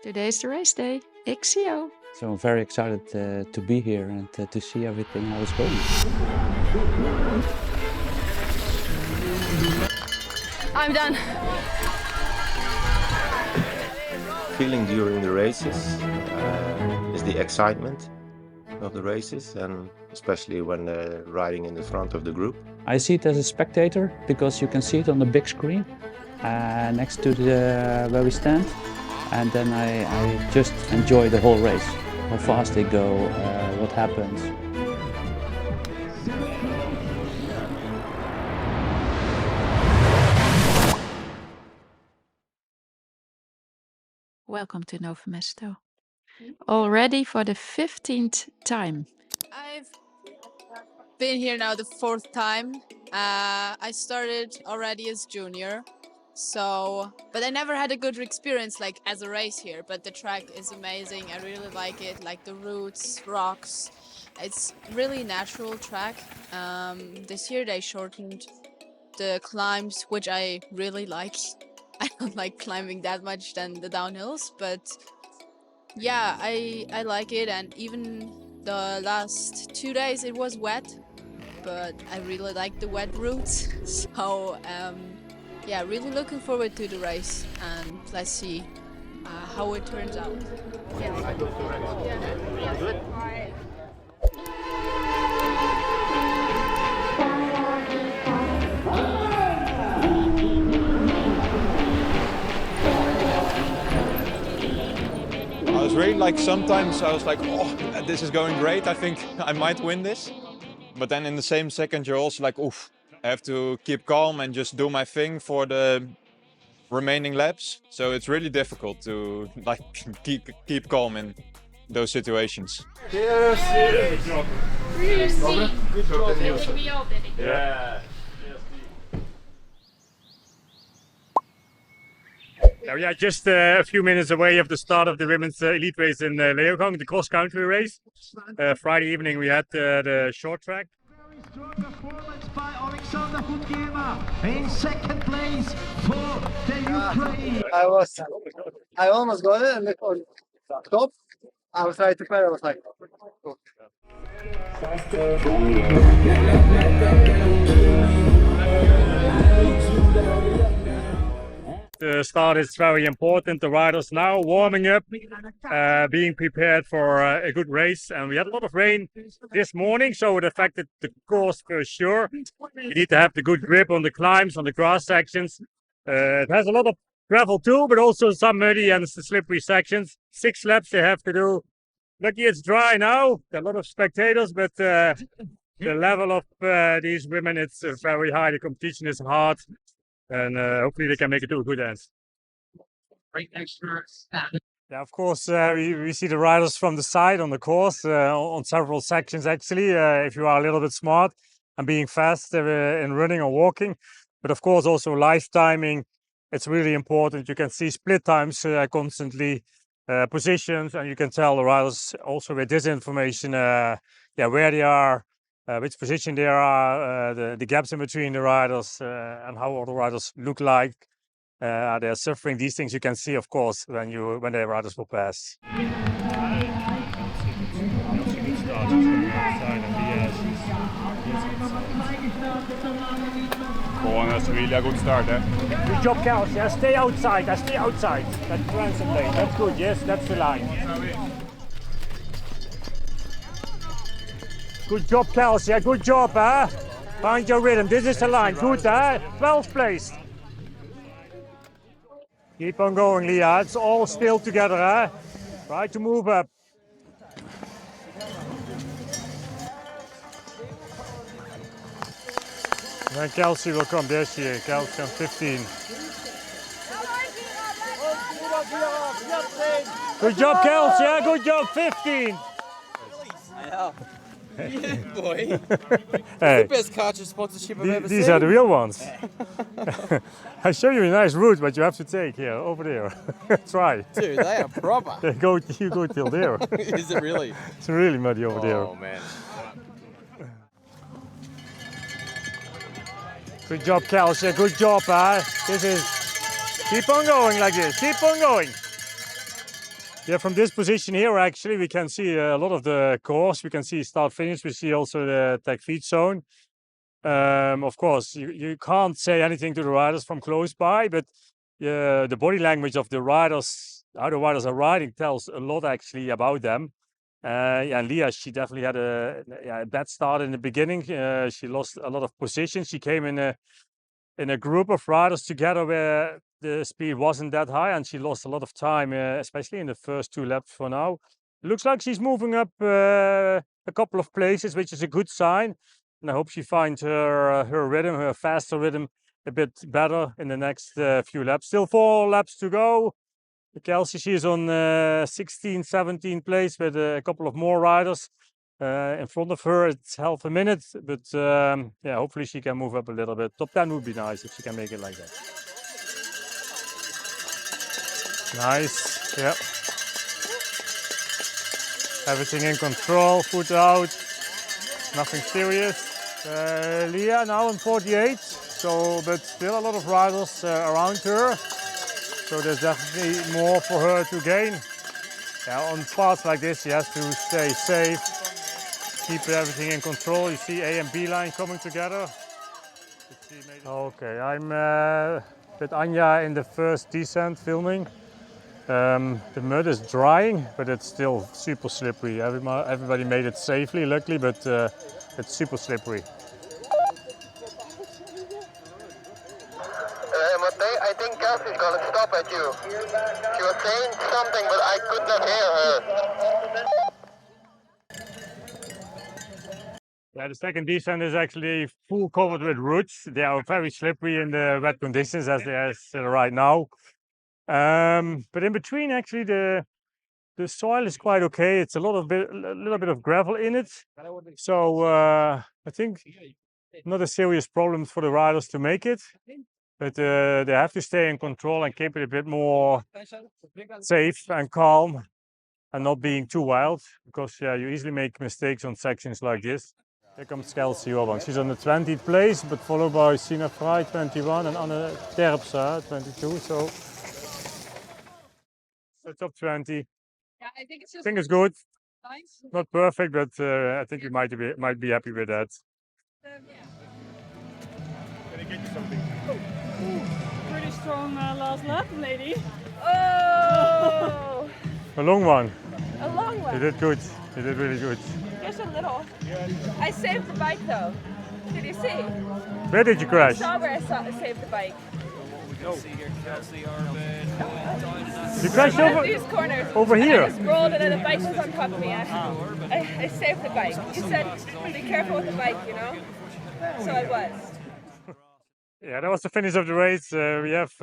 Today's the race day. Ik zie jou. So I'm very excited to be here and to see everything how it's going. I'm done. Feeling during the races is the excitement of the races, and especially when riding in the front of the group. I see it as a spectator because you can see it on the big screen next to where we stand, and then I just enjoy the whole race, how fast they go, what happens. Welcome to Nova Mesto. Already for the 15th time. I've been here now the 4th time. I started already as junior, but I never had a good experience like as a race here. But the track is amazing. I really like it, like the roots, rocks. It's really natural track. This year they shortened the climbs, which I really like. I don't like climbing that much than the downhills, but yeah, I like it. And even the last 2 days it was wet, but I really like the wet routes. So yeah, really looking forward to the race, and let's see how it turns out. I was really like, sometimes I was like, oh, this is going great. I think I might win this. But then in the same second, you're also like, oof, I have to keep calm and just do my thing for the remaining laps. So it's really difficult to like keep calm in those situations. Cheers! Good job. Good job. Yeah. Now, yeah, just a few minutes away of the start of the women's elite race in Leogang, the cross-country race. Friday evening we had the short track. Very strong performance by Alexander Fukuyama in second place for the Ukraine. I almost got it, and it on top. I was trying to play. I was like, oh. The start is very important. The riders now warming up, being prepared for a good race. And we had a lot of rain this morning, so it affected the course for sure. You need to have the good grip on the climbs, on the grass sections. It has a lot of gravel too, but also some muddy and slippery sections. 6 laps they have to do. Lucky it's dry now. There are a lot of spectators, but the level of these women, it's very high. The competition is hard. And hopefully they can make it to a good end. Right next to Yeah, of course, we see the riders from the side on the course, on several sections actually, if you are a little bit smart and being fast in running or walking. But of course also live timing, it's really important. You can see split times constantly, positions, and you can tell the riders also with this information, where they are, which position they are, the gaps in between the riders, and how all the riders look like. Are they suffering? These things you can see, of course, when the riders will pass. Go on, that's really a good start, eh? Good job, Kels. Yeah, stay outside. Stay outside. That's transit lane. That's good. Yes, that's the line. Good job, Kels. Yeah, good job, huh? Find your rhythm. This is the line. Good, huh? 12th place. Keep on going, Leah. It's all still together, huh? Try to move up. Then Kelsey will come. There she is. Kelsey comes 15. Good job, Kelsey. Yeah, good job. 15. Yeah, boy. Hey, the best Karcher sponsorship I've ever seen. These are the real ones. I show you a nice route, but you have to take here, over there. Try. Dude, they are proper. You go till there. Is it really? It's really muddy over there. Oh, man. Good job, Kelsey. Good job, huh? Keep on going like this. Keep on going. Yeah, from this position here, actually, we can see a lot of the course. We can see start finish. We see also the tech feed zone. Of course, you can't say anything to the riders from close by, but the body language of the riders, how the riders are riding, tells a lot actually about them. Yeah, Leah, she definitely had a bad start in the beginning. She lost a lot of position. She came in a group of riders together where the speed wasn't that high, and she lost a lot of time, especially in the first 2 laps for now. It looks like she's moving up a couple of places, which is a good sign. And I hope she finds her rhythm, her faster rhythm, a bit better in the next few laps. Still 4 laps to go. Kelsey, she is on 16th, 17th place with a couple of more riders. In front of her, it's half a minute, but yeah, hopefully she can move up a little bit. Top 10 would be nice if she can make it like that. Nice, yeah. Everything in control, foot out, nothing serious. Leah now on 48, so but still a lot of riders around her. So there's definitely more for her to gain. Yeah, on parts like this, she has to stay safe, keep everything in control. You see A and B line coming together. Okay, I'm with Anja in the first descent filming. The mud is drying, but it's still super slippery. Everybody made it safely, luckily, but it's super slippery. I think Kelsey's gonna stop at you. She was saying something, but I could not hear her. Yeah, the second descent is actually full covered with roots. They are very slippery in the wet conditions as they are still right now. But in between, actually, the soil is quite okay. It's a little bit of gravel in it. So I think not a serious problem for the riders to make it. But they have to stay in control and keep it a bit more safe and calm and not being too wild, because yeah, you easily make mistakes on sections like this. Here comes Kelsey Orban. She's on the 20th place, but followed by Sina Frey, 21, and Anne Terpstra, 22. So the top 20. Yeah, I think it's good. Nice. Not perfect, but I think you might be happy with that. Yeah. Can I get you something? Pretty strong last lap, lady. Oh! A long one. A long one. You did good. You did really good. Just a little. I saved the bike though. Did you see? Where did you crash? I saw where I saved the bike. You crashed over these corners. Over here? I just rolled and then the bike was on top of me. I saved the bike. You said be careful with the bike, you know? So I was. Yeah, that was the finish of the race. We have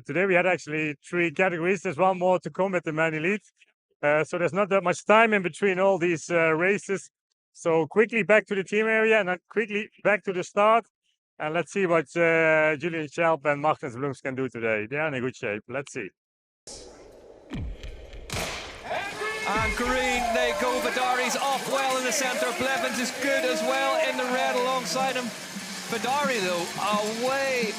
today we had actually 3 categories. There's one more to come at the Man Elite. So there's not that much time in between all these races. So quickly back to the team area and then quickly back to the start. And let's see what Julian Schelp and Martens Blooms can do today. They are in a good shape. Let's see. And green, they go. Vidari's off well in the centre. Blevins is good as well in the red alongside him. Vidari, though, away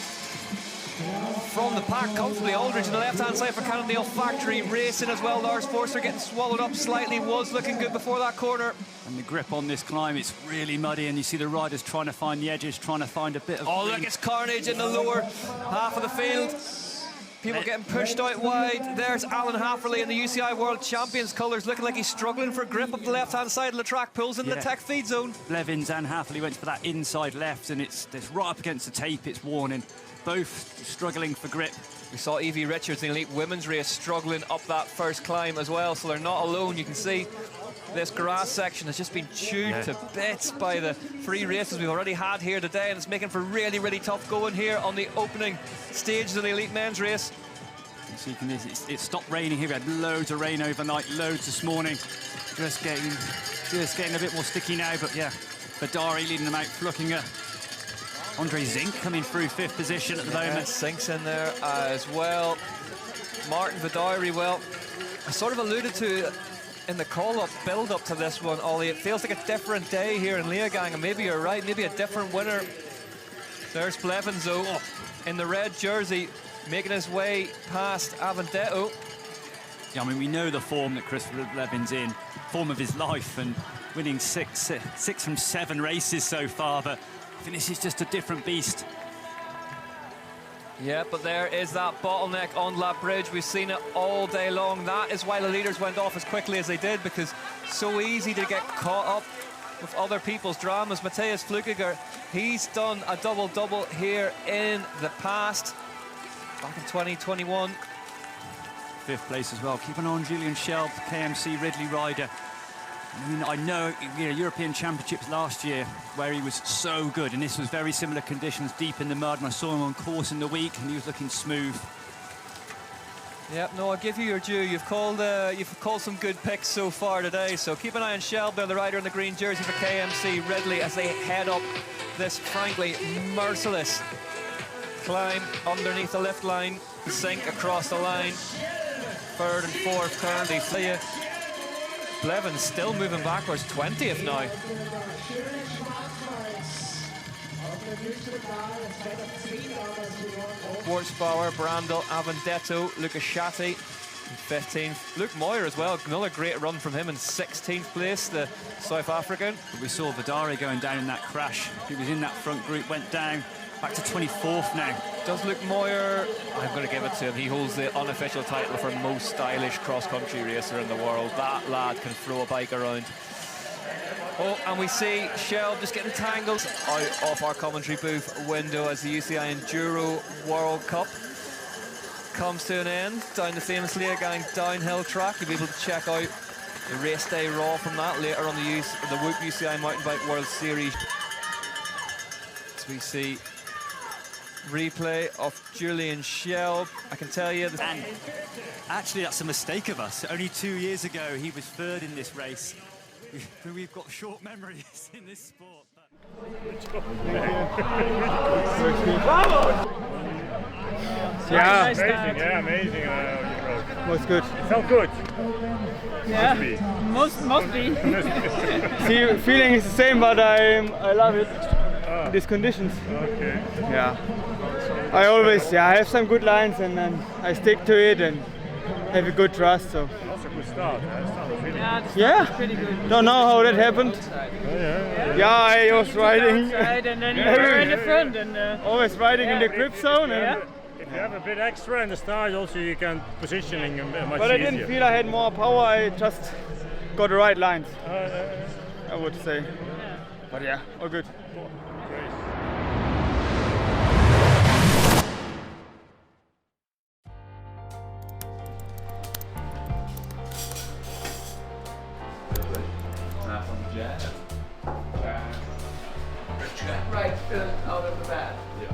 from the pack comfortably. Aldridge on the left-hand side for Cannondale Factory racing as well. Lars Forster getting swallowed up slightly, was looking good before that corner. And the grip on this climb, it's really muddy, and you see the riders trying to find the edges, trying to find a bit of... Oh, look, it's carnage in the lower half of the field. People getting pushed out wide. There's Alan Hafferley in the UCI World Champions colours, looking like he's struggling for grip up the left-hand side of the track, pulls in the tech feed zone. Blevins and Hafferley went for that inside left, and it's right up against the tape, it's warning. Both struggling for grip. We saw Evie Richards in the elite women's race struggling up that first climb as well, so they're not alone. You can see this grass section has just been chewed to bits by the 3 races we've already had here today, and it's making for really, really tough going here on the opening stages of the elite men's race. So you can, it stopped raining here. We had loads of rain overnight, loads this morning. Just getting a bit more sticky now, but yeah, Vidari leading them out. Fluckinger, Andre Zink coming through 5th position at the moment. Zink's in there as well. Martin Vidari, well, I sort of alluded to in the call-up, build-up to this one, Ollie. It feels like a different day here in Leogang, and maybe you're right, maybe a different winner. There's Blevins, though, in the red jersey, making his way past Avendetto. Yeah, I mean, we know the form that Chris Levin's in, form of his life, and winning six from 7 races so far, but I think this is just a different beast. Yeah, but there is that bottleneck on Lap Bridge. We've seen it all day long. That is why the leaders went off as quickly as they did, because so easy to get caught up with other people's dramas. Matthias Flukiger, he's done a double-double here in the past, back in 2021. 5th place as well. Keep an eye on Julian Shelb, KMC Ridley rider. I mean, I know, European Championships last year where he was so good, and this was very similar conditions, deep in the mud, and I saw him on course in the week, and he was looking smooth. Yep, no, I'll give you your due. You've called some good picks so far today, so keep an eye on Shelb there, the rider in the green jersey for KMC Ridley, as they head up this, frankly, merciless climb underneath the lift line, sink across the line. 3rd and 4th currently. Blevins still moving backwards, 20th now. Schwarzbauer, Brandl, Avendetto, Lucasciatti, 15th. Luke Moyer as well, another great run from him in 16th place, the South African. We saw Vidari going down in that crash. He was in that front group, went down, back to 24th now. Does Luke Moyer, I'm going to give it to him, he holds the unofficial title for most stylish cross-country racer in the world. That lad can throw a bike around. Oh, and we see Shelb just getting tangled out of our commentary booth window as the UCI Enduro World Cup comes to an end down the famous Leogang downhill track. You'll be able to check out the race day raw from that later on the Whoop UCI Mountainbike World Series. As we see replay of Julian Shelb. I can tell you that. And actually, that's a mistake of us. Only 2 years ago, he was 3rd in this race. We've got short memories in this sport. Yeah, amazing. Yeah, amazing. Was good. It felt good. Yeah, must be. See, feeling is the same, but I love it. These conditions. Okay. Yeah. I always I have some good lines and then I stick to it and have a good trust. So. That's a good start. Yeah, pretty good. Don't know how that happened. Yeah, I was riding. And then you were in the front and always riding in the grip zone. And if you have a bit extra in the start, also you can positioning much easier. But I didn't feel I had more power. I just got the right lines. I would say. But yeah, all good. Right out of the bat. Yeah.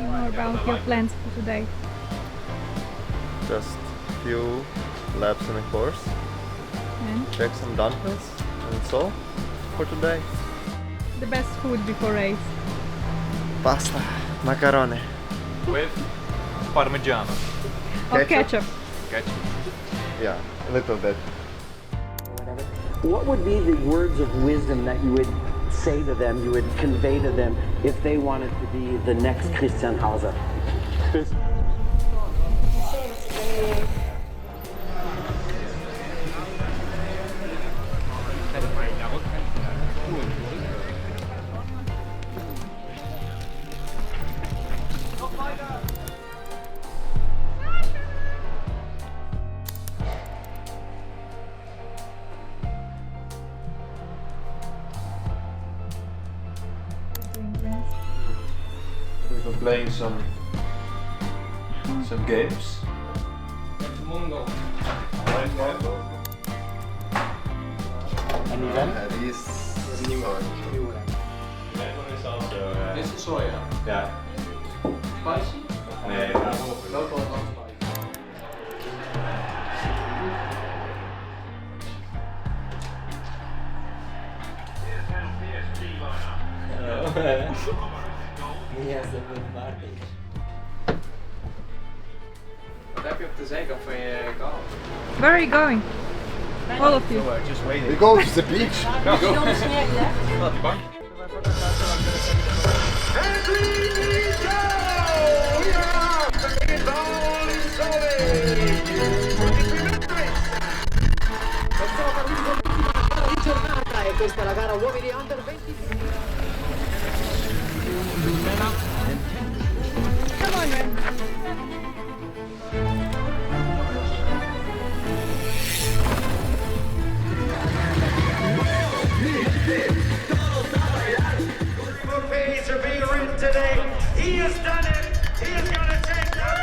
More about your plans for today. Just few laps in the course. And check some downhills, and that's all for today. The best food before race. Pasta, macaroni. With Parmigiano. Or ketchup. Ketchup. Yeah, a little bit. What would be the words of wisdom that you would say to them, you would convey to them if they wanted to be the next Christian Hauser? We've been playing some games. Mongo. An event? This new one. That one is also. This is soya. Yeah. Spicy? Nee, local non-spicy. Yes, dat wordt Wat heb je op de zijkant van je kant? Where are you going? All of you. Just waiting. We go to the beach. No, go. Questa è la gara uomini under 20. Come on, man. Pays are being ridden today. He has done it. He is going to take that.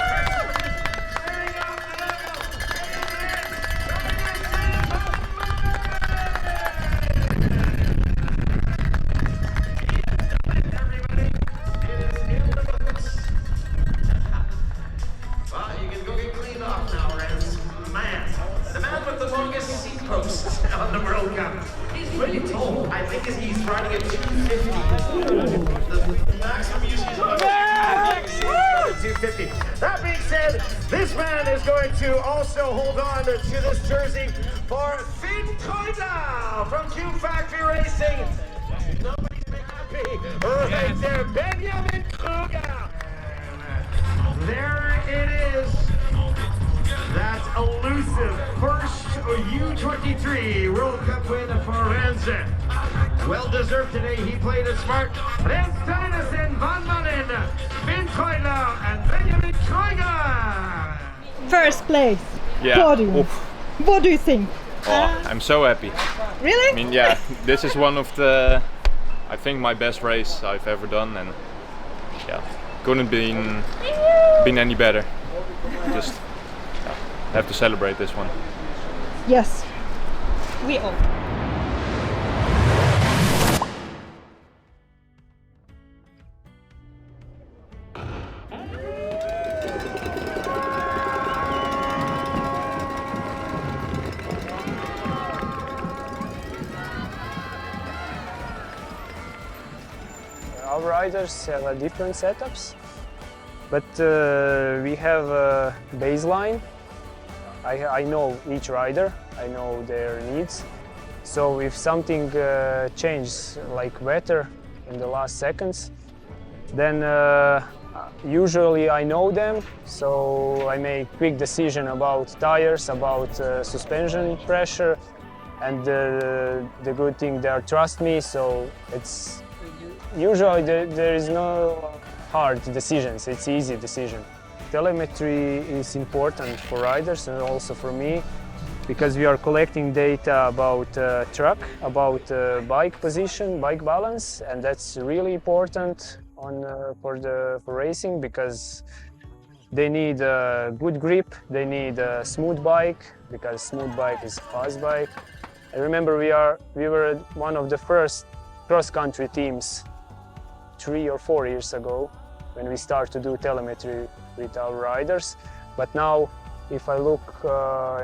Well, you can go get cleaned off now, Rez. The man with the longest seat post on the World Cup. He's really tall. I think he's riding at 250. The maximum use is on 250. That being said, this man is going to also hold on to this jersey for Finn Koida from Q Factory Racing. Nobody's been happy. Right there, Benjamin Kruger. There it is. That elusive first U23 World Cup win for Renze. Well deserved today. He played it smart. Rens Tynesen, Van Manen, Finn Koila, and Benjamin Kruger. First place. Yeah. Podium. Oof. What do you think? Oh, I'm so happy. Really? I mean, yeah, this is one of the, I think, my best race I've ever done, and yeah, couldn't been any better. Just have to celebrate this one. Yes. We all. Our riders have different setups, but we have a baseline. I know each rider, I know their needs. So if something changes, like weather in the last seconds, then usually I know them, so I make quick decision about tires, about suspension pressure, and the good thing they trust me, so it's usually there is no hard decisions, it's easy decision. Telemetry is important for riders and also for me, because we are collecting data about truck, about bike position, bike balance, and that's really important for racing, because they need a good grip, they need a smooth bike, because smooth bike is fast bike. I remember we were one of the first cross-country teams 3 or 4 years ago when we started to do telemetry with our riders. But now, if I look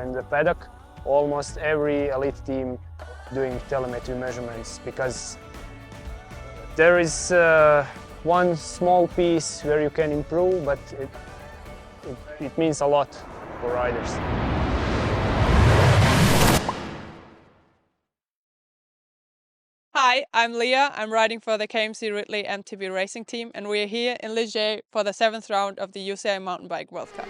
in the paddock, almost every elite team doing telemetry measurements, because there is one small piece where you can improve, but it means a lot for riders. Hi, I'm Leah. I'm riding for the KMC Ridley MTB racing team, and we are here in Ligier for the 7th round of the UCI Mountainbike World Cup.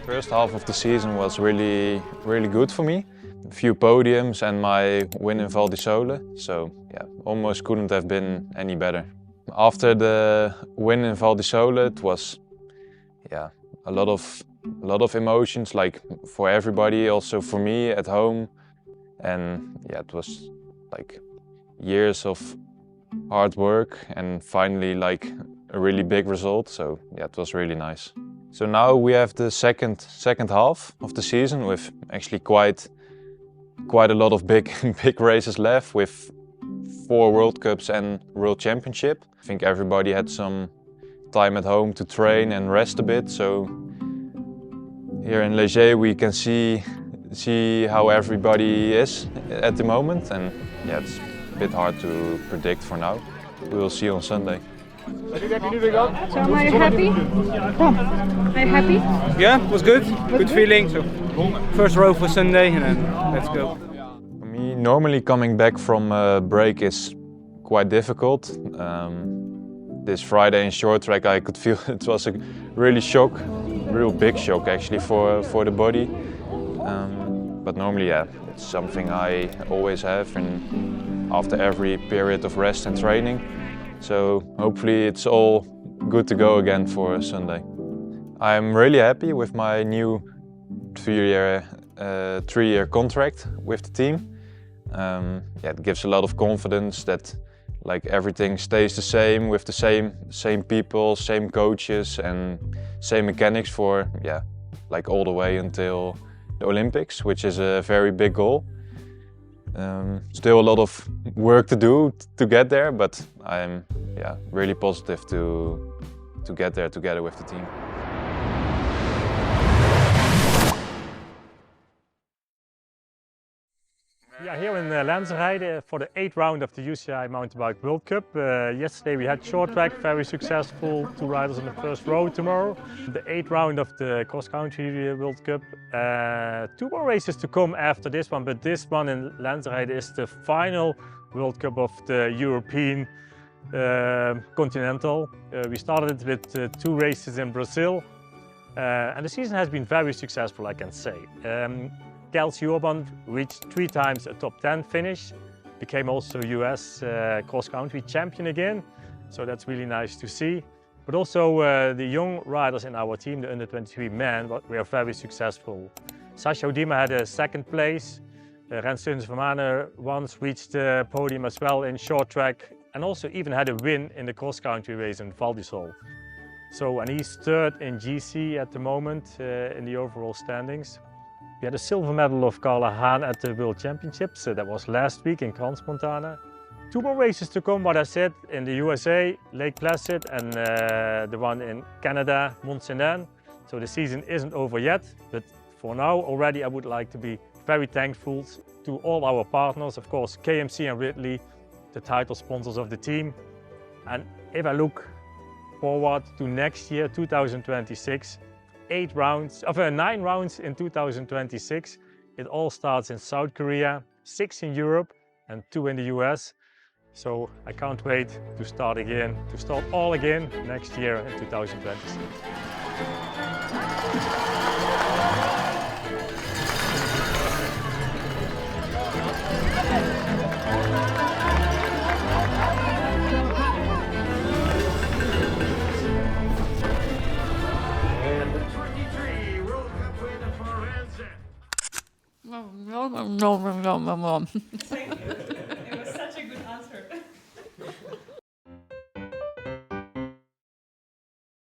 First half of the season was really good for me. A few podiums and my win in Val di Sole, so yeah, almost couldn't have been any better. After the win in Val di Sole, it was a lot of emotions, like for everybody, also for me at home, and yeah, it was like years of hard work and finally like a really big result. So yeah, it was really nice. So now we have the second half of the season with actually quite a lot of big races left, with 4 World Cups and World Championship. I think everybody had some time at home to train and rest a bit. So here in Ligier we can see see how everybody is at the moment, and yeah, it's a bit hard to predict for now. We will see on Sunday. Tom, are you happy? Tom, are you happy? Yeah, it was good. Good feeling. So first row for Sunday, and then let's go. For me, normally coming back from a break is quite difficult. This Friday in short track, I could feel it was a really real big shock actually for the body. But normally, yeah, it's something I always have, and after every period of rest and training. So hopefully it's all good to go again for Sunday. I'm really happy with my new 3-year contract with the team. Yeah, it gives a lot of confidence that like everything stays the same with the same people, same coaches and same mechanics for like all the way until the Olympics, which is a very big goal. Still a lot of work to do to get there, but I'm really positive to get there together with the team. We are here in Lenzerheide for the 8th round of the UCI Mountainbike World Cup. Yesterday we had short track, very successful, 2 riders in the first row tomorrow. The 8th round of the cross country World Cup. 2 more races to come after this one, but this one in Lenzerheide is the final World Cup of the European Continental. We started with 2 races in Brazil, and the season has been very successful, I can say. Kelsey Urban reached 3 times a top 10 finish, became also US cross-country champion again, so that's really nice to see. But also the young riders in our team, the under 23 men, were very successful. Sascha Odima had a 2nd place, Rens Vermanen once reached the podium as well in short track, and also even had a win in the cross-country race in Val di Sole. So, and he's 3rd in GC at the moment in the overall standings. We had a silver medal of Carla Haan at the World Championships. That was last week in Crans-Montana. 2 more races to come, what I said, in the USA, Lake Placid, and the one in Canada, Mont-Saint-Anne. So the season isn't over yet, but for now already I would like to be very thankful to all our partners, of course KMC and Ridley, the title sponsors of the team. And if I look forward to next year, 2026, 9 rounds in 2026. It all starts in South Korea, 6 in Europe and 2 in the US. So I can't wait to start all again next year in 2026. No.